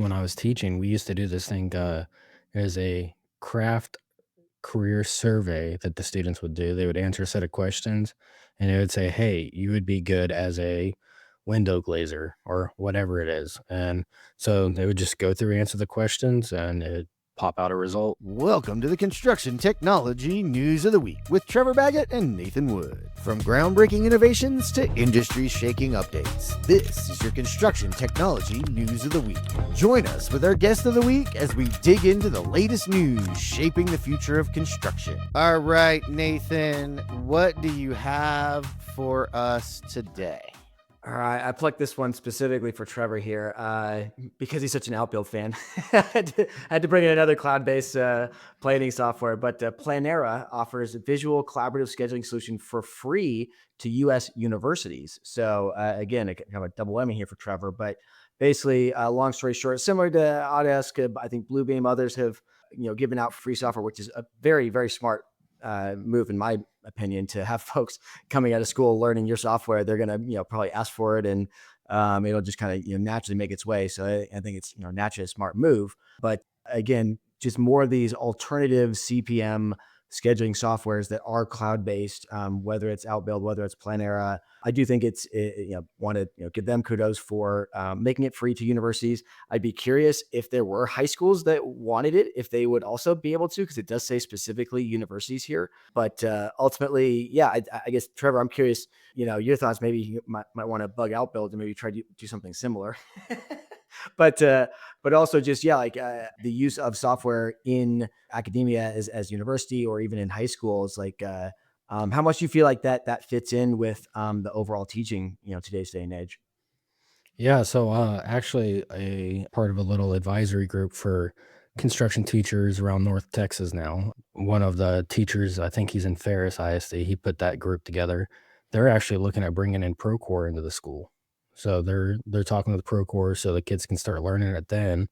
When I was teaching, we used to do this thing, as a craft career survey that the students would do. They would answer a set of questions and it would say, "Hey, you would be good as a window glazer," or whatever it is. And so they would just go through, answer the questions, and it'd pop out a result. Welcome to the Construction Technology News of the Week with Trevor Baggett and Nathan Wood. From groundbreaking innovations to industry-shaking updates, this is your Construction Technology News of the Week. Join us with our guest of the week as we dig into the latest news shaping the future of construction. All right, Nathan, what do you have for us today? All right, I plucked this one specifically for Trevor here because he's such an Outbuild fan. I had to bring in another cloud-based planning software, but Planera offers a visual collaborative scheduling solution for free to U.S. universities. So again, kind of a double whammy here for Trevor, but basically, long story short, similar to Autodesk, I think Bluebeam, others have given out free software, which is a very, very smart move in my opinion to have folks coming out of school learning your software. They're going to probably ask for it, and it'll just kind of naturally make its way. So I think it's naturally a smart move. But again, just more of these alternative CPM scheduling softwares that are cloud-based, whether it's Outbuild, whether it's Planera. I do think it's want to give them kudos for making it free to universities. I'd be curious if there were high schools that wanted it, if they would also be able to, because it does say specifically universities here. But ultimately, yeah, I guess, Trevor, I'm curious, your thoughts. Maybe you might want to bug Outbuild and maybe try to do something similar. But also just, the use of software in academia as university or even in high school is how much you feel like that fits in with the overall teaching, today's day and age. Yeah, so actually a part of a little advisory group for construction teachers around North Texas now. One of the teachers, I think he's in Ferris ISD, he put that group together. They're actually looking at bringing in Procore into the school. So they're talking to the Procore so the kids can start learning it then,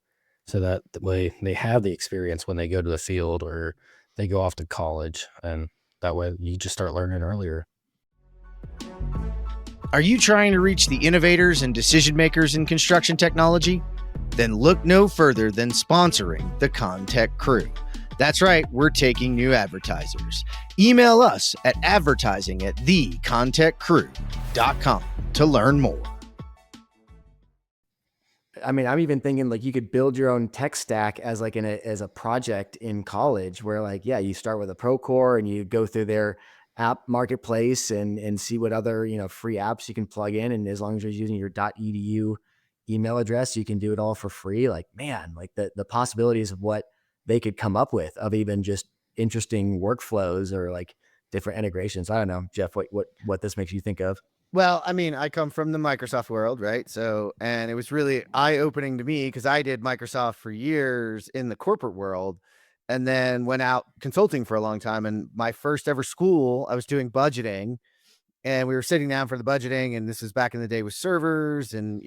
so that the way they have the experience when they go to the field or they go off to college, and that way you just start learning earlier. Are you trying to reach the innovators and decision makers in construction technology? Then look no further than sponsoring the ConTech Crew. That's right, we're taking new advertisers. Email us at advertising@thecontechcrew.com to learn more. I mean, I'm even thinking you could build your own tech stack as as a project in college where you start with a Procore and you go through their app marketplace and see what other, free apps you can plug in. And as long as you're using your .edu email address, you can do it all for free. The possibilities of what they could come up with of even just interesting workflows or different integrations. I don't know, Jeff, what this makes you think of. Well, I mean, I come from the Microsoft world, right? So, and it was really eye-opening to me because I did Microsoft for years in the corporate world and then went out consulting for a long time. And my first ever school, I was doing budgeting and we were sitting down for the budgeting. And this is back in the day with servers and,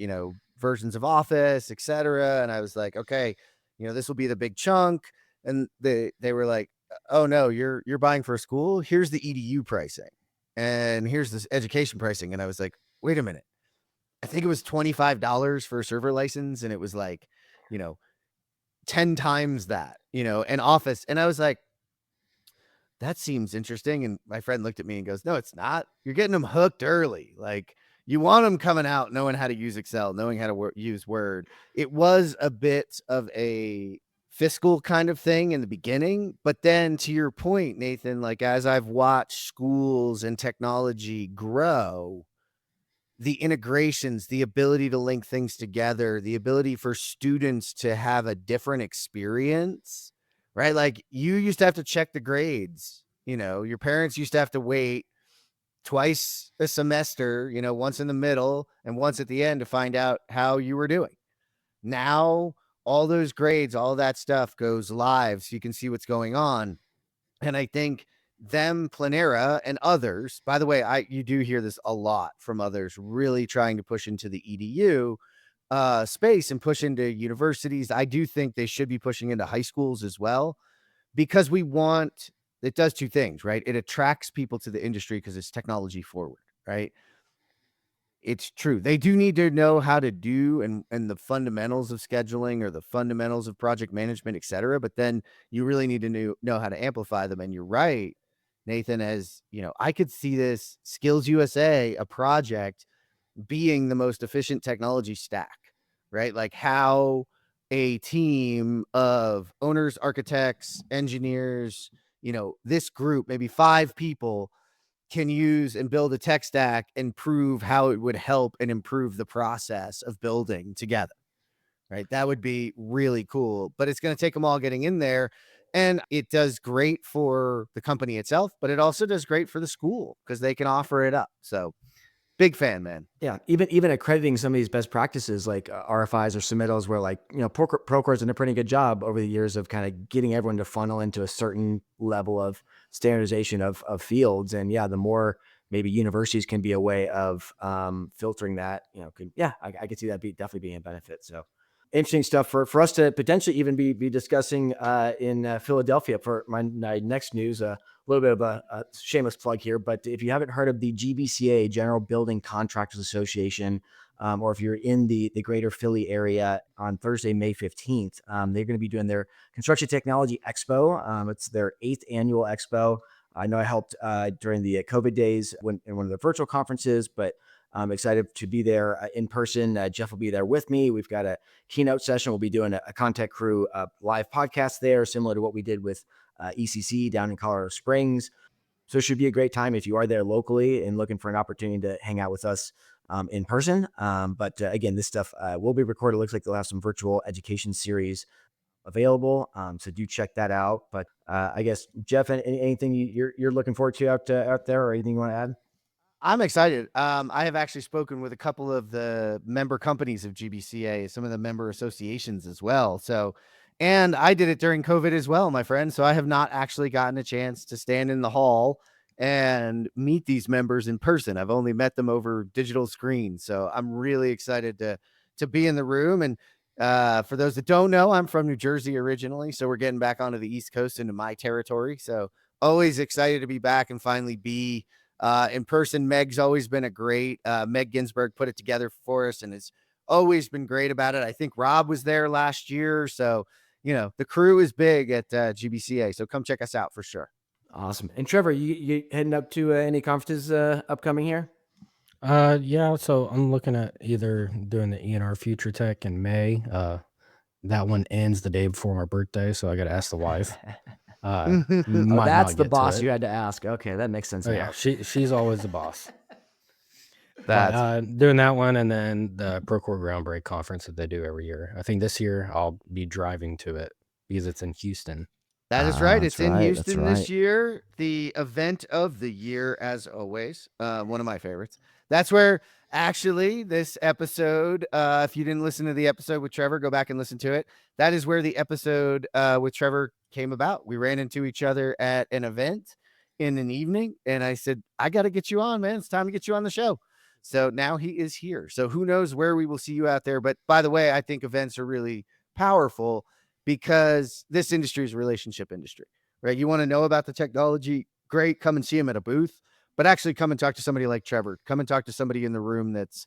versions of Office, et cetera. And I was like, okay, this will be the big chunk. And they were like, oh no, you're buying for a school. Here's the EDU pricing. And here's this education pricing. And I was like, wait a minute. I think it was $25 for a server license. And it was 10 times that, and Office. And I was like, that seems interesting. And my friend looked at me and goes, no, it's not. You're getting them hooked early. You want them coming out, knowing how to use Excel, knowing how to use Word. It was a bit of a fiscal kind of thing in the beginning, but then to your point, Nathan, as I've watched schools and technology grow, the integrations, the ability to link things together, the ability for students to have a different experience, right? You used to have to check the grades, your parents used to have to wait twice a semester, once in the middle and once at the end to find out how you were doing. Now, all those grades, all that stuff goes live so you can see what's going on. And I think Planera and others, by the way, you do hear this a lot from others really trying to push into the EDU space and push into universities. I do think they should be pushing into high schools as well, because it does two things, right? It attracts people to the industry because it's technology forward, right? It's true. They do need to know how to do and the fundamentals of scheduling or the fundamentals of project management, et cetera. But then you really need to know how to amplify them. And you're right, Nathan, as you know, I could see this Skills USA, a project being the most efficient technology stack, right? Like how a team of owners, architects, engineers, this group, maybe 5 people, can use and build a tech stack and prove how it would help and improve the process of building together, right? That would be really cool, but it's going to take them all getting in there. And it does great for the company itself, but it also does great for the school because they can offer it up. So big fan, man. Yeah, even accrediting some of these best practices like RFIs or submittals, where Procore's done a pretty good job over the years of kind of getting everyone to funnel into a certain level of standardization of fields. And yeah, the more maybe universities can be a way of filtering that, I could see that definitely being a benefit. So interesting stuff for us to potentially even be discussing in Philadelphia for my next news. A little bit of a shameless plug here, but if you haven't heard of the GBCA, General Building Contractors Association, or if you're in the greater Philly area on Thursday, May 15th, they're going to be doing their Construction Technology Expo. It's their 8th annual expo. I know I helped during the COVID days in one of the virtual conferences, but I'm excited to be there in person. Jeff will be there with me. We've got a keynote session. We'll be doing a ConTech Crew live podcast there, similar to what we did with ECC down in Colorado Springs. So it should be a great time if you are there locally and looking for an opportunity to hang out with us in person. But again, this stuff will be recorded. It looks like they'll have some virtual education series available. So do check that out. But I guess, Jeff, anything you're looking forward to out there, or anything you want to add? I'm excited. I have actually spoken with a couple of the member companies of GBCA, some of the member associations as well. So, and I did it during COVID as well, my friend. So I have not actually gotten a chance to stand in the hall and meet these members in person. I've only met them over digital screens. So I'm really excited to be in the room. And for those that don't know, I'm from New Jersey originally. So we're getting back onto the East Coast into my territory. So always excited to be back and finally be in person. Meg's always been a great, Meg Ginsberg put it together for us and has always been great about it. I think Rob was there last year. So, the crew is big at GBCA. So come check us out for sure. Awesome. And Trevor, you heading up to any conferences upcoming here? Yeah, so I'm looking at either doing the ENR FutureTech in May. That one ends the day before my birthday, so I got to ask the wife. Oh, Might that's not the get to boss it. you had to ask. Okay, that makes sense Oh now. yeah, she's always the boss. That's Doing that one, and then the Procore Groundbreak conference that they do every year. I think this year I'll be driving to it because it's in Houston. That is right. That's It's in right. Houston That's this right. year. The event of the year, as always. One of my favorites. That's where actually this episode, if you didn't listen to the episode with Trevor, go back and listen to it. That is where the episode with Trevor came about. We ran into each other at an event in an evening, and I said, I got to get you on, man. It's time to get you on the show. So now he is here. So who knows where we will see you out there. But by the way, I think events are really powerful because this industry is a relationship industry, right? You want to know about the technology, great, come and see him at a booth, but actually come and talk to somebody like Trevor. Come and talk to somebody in the room that's,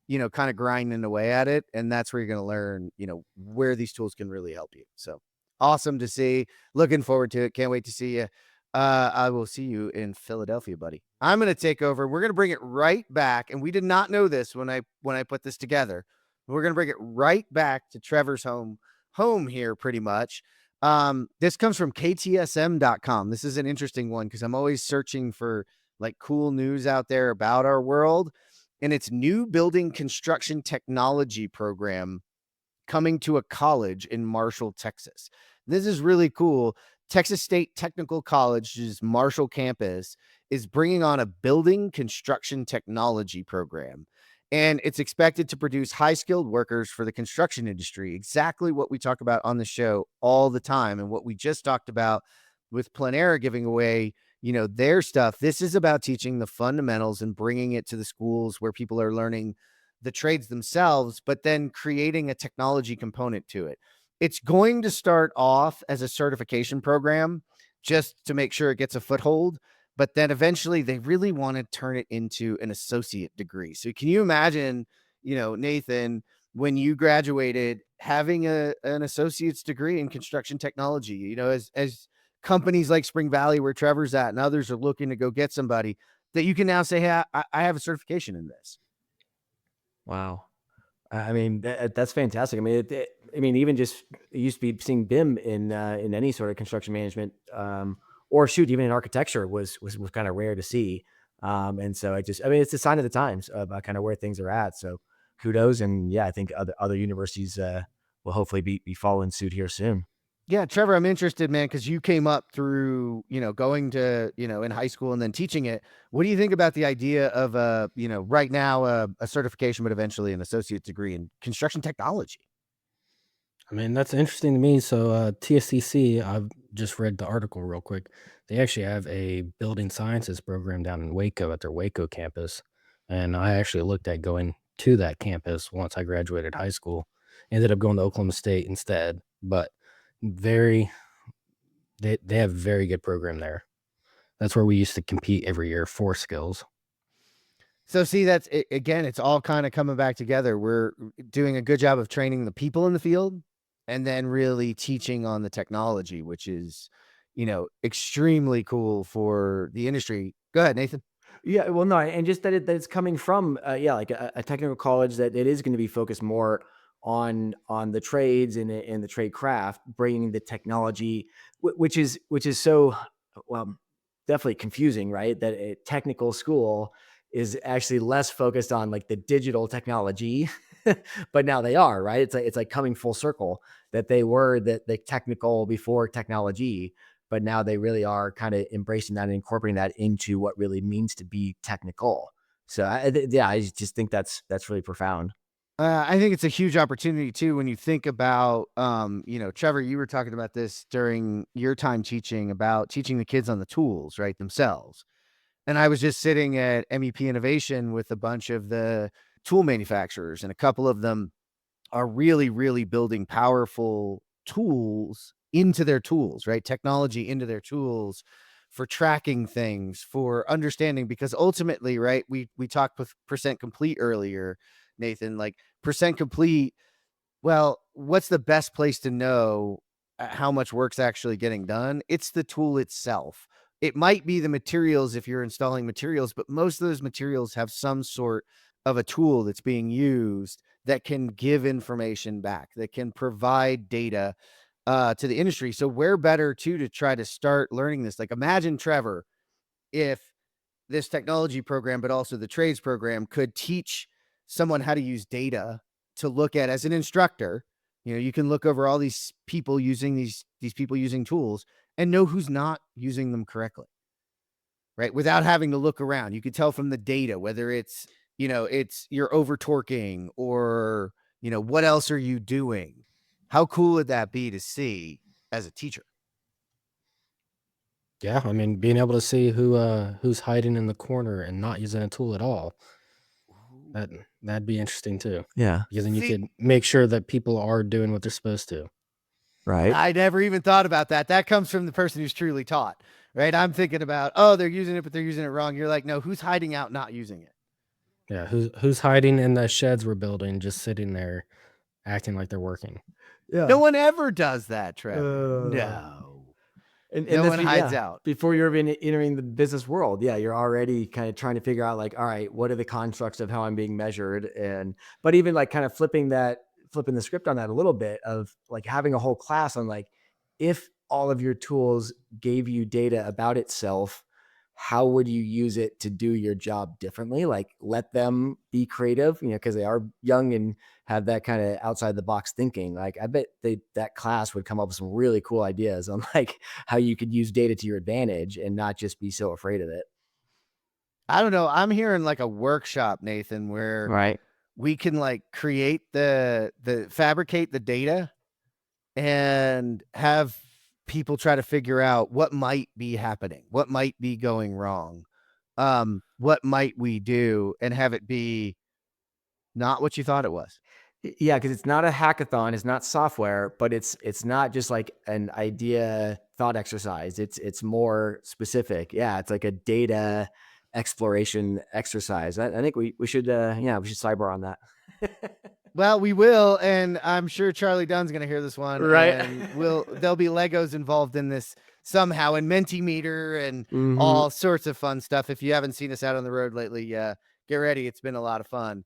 kind of grinding away at it. And that's where you're going to learn, where these tools can really help you. So awesome to see. Looking forward to it. Can't wait to see you. I will see you in Philadelphia, buddy. I'm going to take over. We're going to bring it right back. And we did not know this when I put this together. We're going to bring it right back to Trevor's home here pretty much. This comes from ktsm.com. This is an interesting one because I'm always searching for like cool news out there about our world, and it's new building construction technology program coming to a college in Marshall, Texas. This is really cool. Texas State Technical College's Marshall campus is bringing on a building construction technology program. And it's expected to produce high-skilled workers for the construction industry, exactly what we talk about on the show all the time and what we just talked about with Planera giving away, their stuff. This is about teaching the fundamentals and bringing it to the schools where people are learning the trades themselves, but then creating a technology component to it. It's going to start off as a certification program just to make sure it gets a foothold. but then eventually they really want to turn it into an associate degree. So can you imagine, Nathan, when you graduated, having an associate's degree in construction technology, as companies like Spring Valley, where Trevor's at, and others are looking to go get somebody, that you can now say, hey, I have a certification in this. Wow. I mean, that's fantastic. I mean, I mean, even just it used to be seeing BIM in any sort of construction management, or shoot, even in architecture was kind of rare to see. And so I mean, it's a sign of the times about kind of where things are at. So kudos, and yeah, I think other universities will hopefully be following suit here soon. Yeah, Trevor, I'm interested, man, because you came up through, going to, in high school and then teaching it. What do you think about the idea of, right now, a certification, but eventually an associate degree in construction technology? I mean, that's interesting to me. So, TSCC, I've just read the article real quick. They actually have a building sciences program down in Waco at their Waco campus. And I actually looked at going to that campus once I graduated high school. Ended up going to Oklahoma State instead, but very, they have a very good program there. That's where we used to compete every year for skills. So see, that's it, again, it's all kind of coming back together. We're doing a good job of training the people in the field and then really teaching on the technology, which is, extremely cool for the industry. Go ahead, Nathan. Yeah, well, no, and just that it's coming from, yeah, like a technical college that it is going to be focused more on the trades and the trade craft, bringing the technology, which is so, well, definitely confusing, right? That a technical school is actually less focused on like the digital technology, but now they are, right? It's like coming full circle that they were the technical before technology, but now they really are kind of embracing that and incorporating that into what really means to be technical. So yeah, I just think that's really profound. I think it's a huge opportunity too when you think about, Trevor, you were talking about this during your time teaching about teaching the kids on the tools, right, themselves. And I was just sitting at MEP Innovation with a bunch of the tool manufacturers, and a couple of them are really, really building powerful tools into their tools, right? Technology into their tools for tracking things, for understanding, because ultimately, right, we talked with percent complete earlier, Nathan, like percent complete, well, what's the best place to know how much work's actually getting done? It's the tool itself. It might be the materials if you're installing materials, but most of those materials have some sort of a tool that's being used that can give information back, that can provide data to the industry. So where better to try to start learning this? Like imagine, Trevor, if this technology program, but also the trades program could teach someone how to use data to look at as an instructor. You can look over all these people using these people using tools and know who's not using them correctly, right? Without having to look around. You could tell from the data whether it's you're over torquing or, what else are you doing? How cool would that be to see as a teacher? Yeah, I mean, being able to see who's hiding in the corner and not using a tool at all, that that'd be interesting too. Yeah. Because then you See, could make sure that people are doing what they're supposed to. Right. I never even thought about that. That comes from the person who's truly taught, right? I'm thinking about, oh, they're using it, but they're using it wrong. You're like, no, who's hiding out, not using it? Yeah, who's hiding in the sheds we're building, just sitting there acting like they're working. No Yeah. one ever does that, Trevor. Uh, No, and no that's one hides yeah, out. before you're even entering the business world, yeah, you're already kind of trying to figure out like, all right, what are the constructs of how I'm being measured, and but even like kind of flipping the script on that a little bit of like having a whole class on like if all of your tools gave you data about itself, how would you use it to do your job differently? Like let them be creative, because they are young and have that kind of outside the box thinking. Like I bet that class would come up with some really cool ideas on like how you could use data to your advantage and not just be so afraid of it. I don't know. I'm hearing like a workshop, Nathan, where Right. we can like create the fabricate the data and have people try to figure out what might be happening, what might be going wrong, what might we do, and have it be not what you thought it was. Yeah, because it's not a hackathon, it's not software, but it's not just like an idea thought exercise. It's more specific. Yeah, it's like a data exploration exercise. I think we should we should cyber on that. Well, we will, and I'm sure Charlie Dunn's going to hear this one, Right. and there'll be Legos involved in this somehow, and Mentimeter and Hmm. all sorts of fun stuff. If you haven't seen us out on the road lately, get ready. It's been a lot of fun.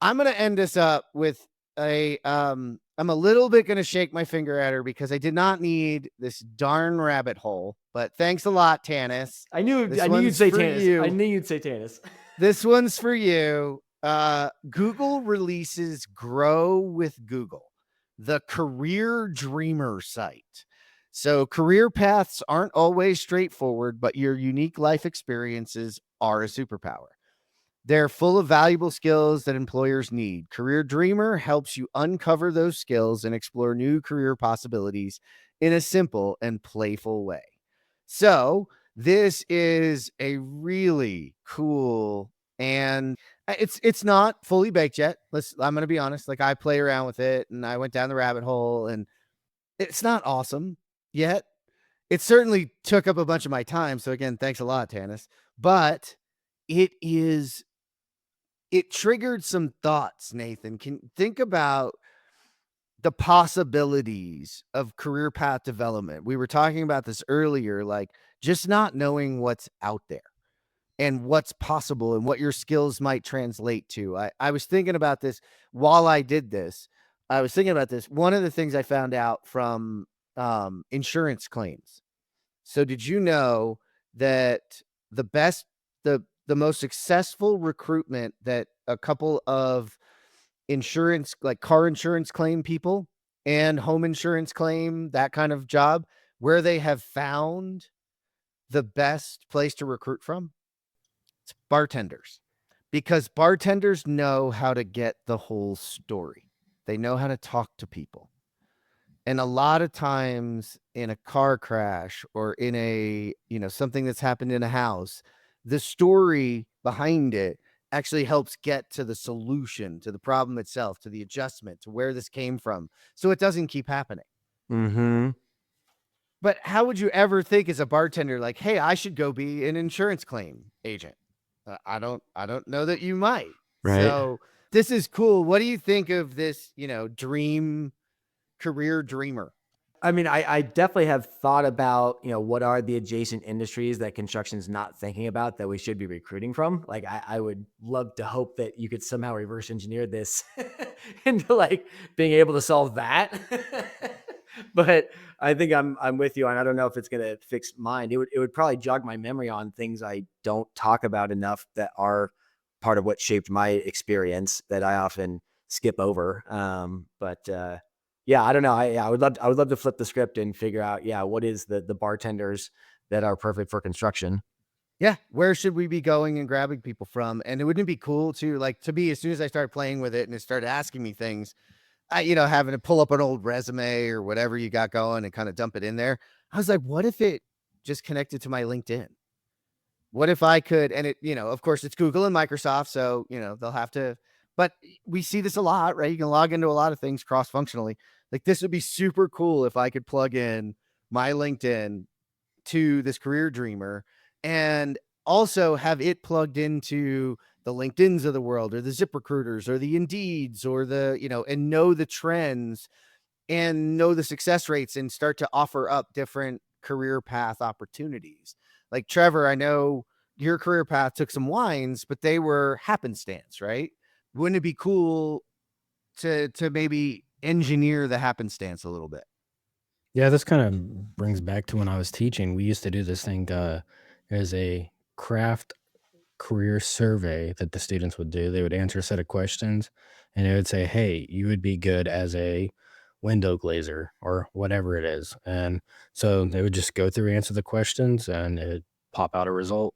I'm going to end this up with I'm a little bit going to shake my finger at her because I did not need this darn rabbit hole, but thanks a lot, Tanis. I knew This you'd one's say for Tanis. you. I knew you'd say Tanis. This one's for you. Google releases Grow with Google, the career dreamer site. So career paths aren't always straightforward, but your unique life experiences are a superpower. They're full of valuable skills that employers need. Career Dreamer helps you uncover those skills and explore new career possibilities in a simple and playful way. So, this is a really cool, and it's not fully baked yet. I'm going to be honest, like I play around with it and I went down the rabbit hole, and it's not awesome yet. It certainly took up a bunch of my time, so again, thanks a lot, Tanis. But it triggered some thoughts, Nathan. Can think about the possibilities of career path development. We were talking about this earlier, like just not knowing what's out there and what's possible and what your skills might translate to. I was thinking about this while I did this. I was thinking about this. One of the things I found out from insurance claims. So did you know that the best, the most successful recruitment that a couple of insurance, like car insurance claim people and home insurance claim, that kind of job, where they have found the best place to recruit from? It's bartenders, because bartenders know how to get the whole story. They know how to talk to people. And a lot of times in a car crash or in a, something that's happened in a house, the story behind it actually helps get to the solution, to the problem itself, to the adjustment, to where this came from, so it doesn't keep happening. Mm-hmm. But how would you ever think as a bartender, like, hey, I should go be an insurance claim agent? I don't know that you might. Right. So this is cool. What do you think of this, career dreamer? I mean, I definitely have thought about, what are the adjacent industries that construction's not thinking about that we should be recruiting from? Like, I would love to hope that you could somehow reverse engineer this into like being able to solve that. But I think I'm with you, and I don't know if it's going to fix mine. It would probably jog my memory on things I don't talk about enough that are part of what shaped my experience that I often skip over. Yeah, I don't know. I would love to flip the script and figure out, what is the bartenders that are perfect for construction. Yeah, where should we be going and grabbing people from? And it wouldn't be cool to be, as soon as I started playing with it and it started asking me things, having to pull up an old resume or whatever you got going and kind of dump it in there. I was like, what if it just connected to my LinkedIn? What if I could, and it, of course it's Google and Microsoft, so, they'll have to, but we see this a lot, right? You can log into a lot of things cross-functionally. Like, this would be super cool if I could plug in my LinkedIn to this career dreamer and also have it plugged into the LinkedIns of the world or the ZipRecruiters or the Indeeds or the, and know the trends and know the success rates and start to offer up different career path opportunities. Like, Trevor, I know your career path took some wines, but they were happenstance, right? Wouldn't it be cool to maybe engineer the happenstance a little bit? Yeah, this kind of brings back to when I was teaching. We used to do this thing as a craft career survey that the students would do. They would answer a set of questions and it would say, hey, you would be good as a window glazer or whatever it is. And so they would just go through, answer the questions, and it'd pop out a result.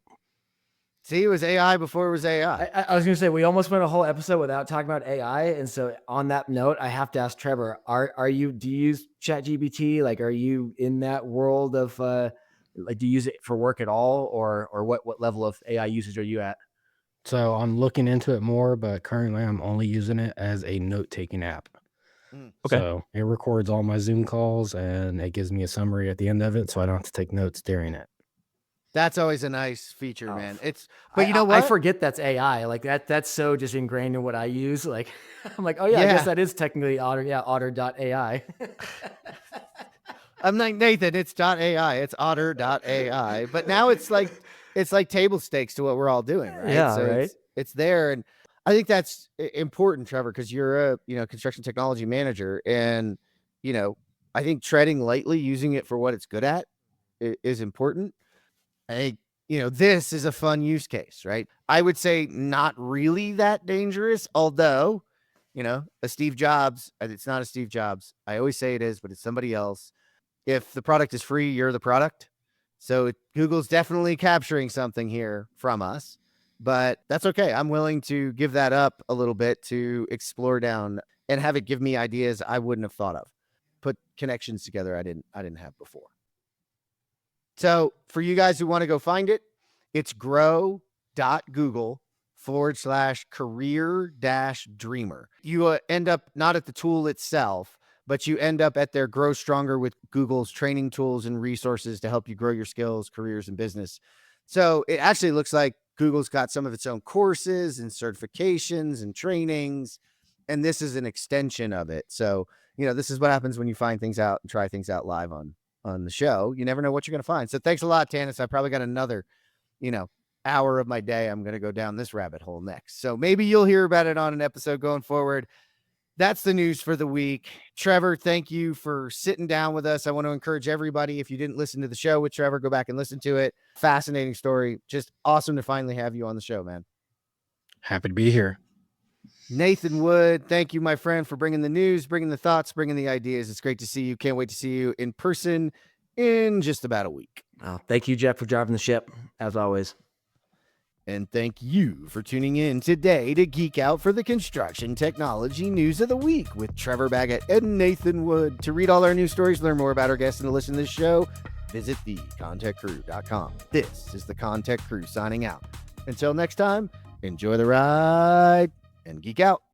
See, it was AI before it was AI. I was going to say, we almost went a whole episode without talking about AI. And so on that note, I have to ask Trevor, do you use ChatGPT? Like, are you in that world of, like, do you use it for work at all, or what level of AI usage are you at? So I'm looking into it more, but currently I'm only using it as a note taking app. Okay. So it records all my Zoom calls and it gives me a summary at the end of it, so I don't have to take notes during it. That's always a nice feature, Oh, man. But you know I what? forget that's AI. Like that's so just ingrained in what I use. Like I'm like, oh yeah, I guess that is technically Otter. Yeah, Otter.ai. I'm like, Nathan, it's .ai, it's otter.ai. But now it's like table stakes to what we're all doing, right? Yeah, So right. it's there. And I think that's important, Trevor, because you're a construction technology manager. And, I think treading lightly, using it for what it's good at is important. I think, this is a fun use case, right? I would say not really that dangerous, although, a Steve Jobs, it's not a Steve Jobs. I always say it is, but it's somebody else. If the product is free, you're the product. So Google's definitely capturing something here from us, but that's okay. I'm willing to give that up a little bit to explore down and have it give me ideas I wouldn't have thought of, put connections together I didn't have before. So for you guys who want to go find it, it's grow.google/career-dreamer. You end up not at the tool itself, but you end up at their Grow Stronger with Google's training tools and resources to help you grow your skills, careers, and business. So it actually looks like Google's got some of its own courses and certifications and trainings, and this is an extension of it. So, this is what happens when you find things out and try things out live on the show. You never know what you're going to find. So thanks a lot, Tanis. I probably got another, hour of my day. I'm going to go down this rabbit hole next. So maybe you'll hear about it on an episode going forward. That's the news for the week. Trevor, thank you for sitting down with us. I want to encourage everybody, if you didn't listen to the show with Trevor, go back and listen to it. Fascinating story. Just awesome to finally have you on the show, man. Happy to be here. Nathan Wood, thank you, my friend, for bringing the news, bringing the thoughts, bringing the ideas. It's great to see you. Can't wait to see you in person in just about a week. Oh, thank you, Jeff, for driving the ship, as always. And thank you for tuning in today to Geek Out for the Construction Technology News of the Week with Trevor Baggett and Nathan Wood. To read all our news stories, learn more about our guests, and to listen to this show, visit thecontechcrew.com. This is the ConTech Crew signing out. Until next time, enjoy the ride and geek out.